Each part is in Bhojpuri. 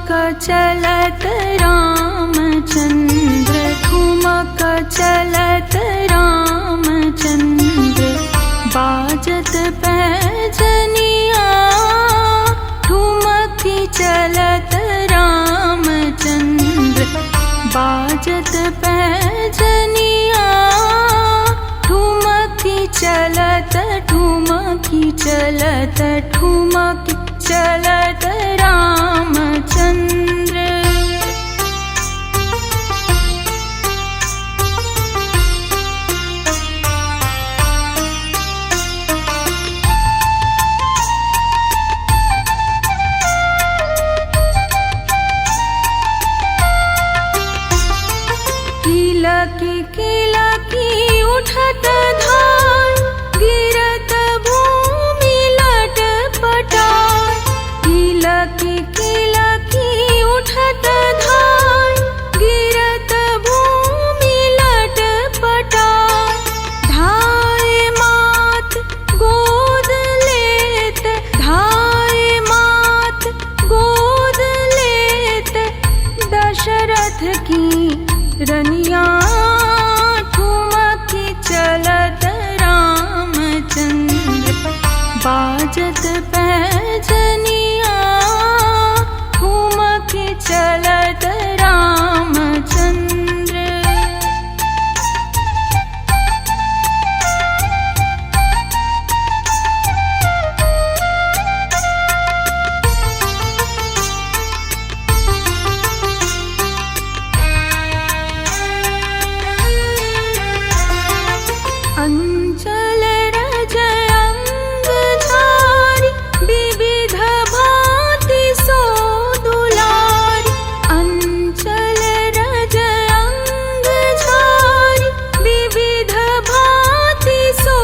चलत रामचंद्र, ठुमक चलत रामचंद्र, बाजत पैजनिया ठुमकी चलत रामचंद्र, बाजत पैजनिया ठुमकी चलत, ठुमकी चलत, ठुमकी चलत रामचंद्र। किलकी किलकी उठत धार, गिरत भूमि लटपटार। किलकी किलकी उठत धार, गिरत भूमि लटपटार। धाय मात गोद लेत, धाय मात गोद लेत, दशरथ की रनिया ठुमकी चलत रामचंद्र, बाजत पैजनिया ठुमकी चलत रामचंद्र। अंचल रज अंग झारी, विविध भांति सो दुलारी। अंचल रज अंग झारी, विविध भांति सो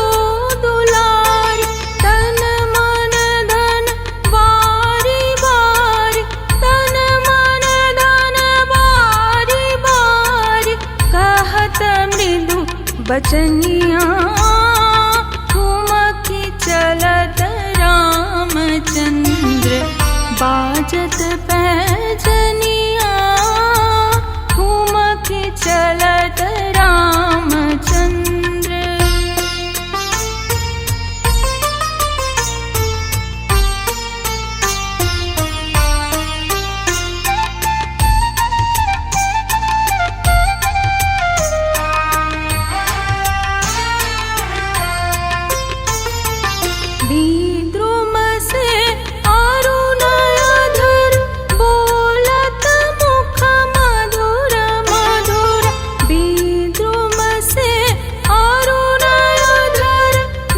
दुलारी। तन मन धन बारी बारी, तन मन धन बारी बारी, कहत मृदु बचनिया ठुमकी चलत रामचंद्र, बाजत पैजनिया ठुमकी चलत रामचंद्र। विद्रुम से अरुणधर, बोलत मुख मधुर मधुर। विद्रुम से अरुणधर,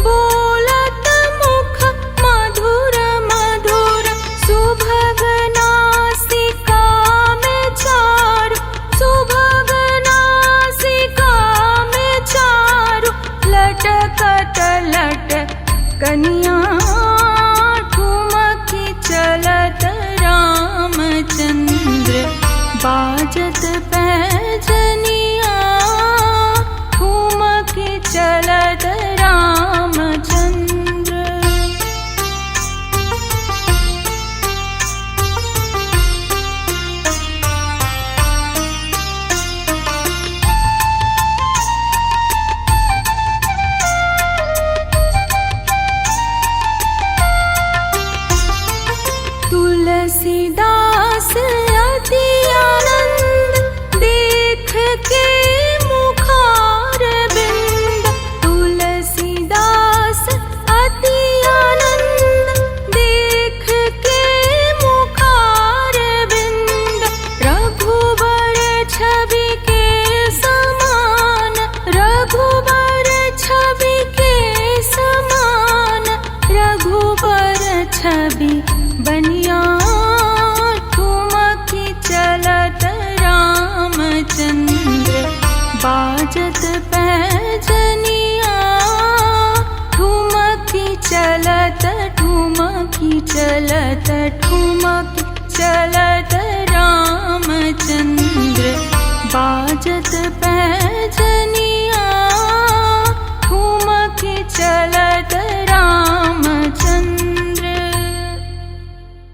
बोलत मुख मधुर मधुर। सुभग नासिका में चारु, सुभग नासिका में चारु, लटकत लटकनिया ठुमकी चलत रामचंद्र, बाजत पैजनिया ठुमकी चलत रामचंद्र। तुलसीदास अति आनंद, देख के मुखार बिंद। तुलसीदास अति आनंद, देख के मुखार बिंद। रघुबर छवि के समान, रघुबर छवि के समान, रघुबर छवि बनिया ठुमकी चलत रामचंद्र, बाजत पैजनिया ठुमकी चलत, ठुमकी चलत, ठुमकी चलत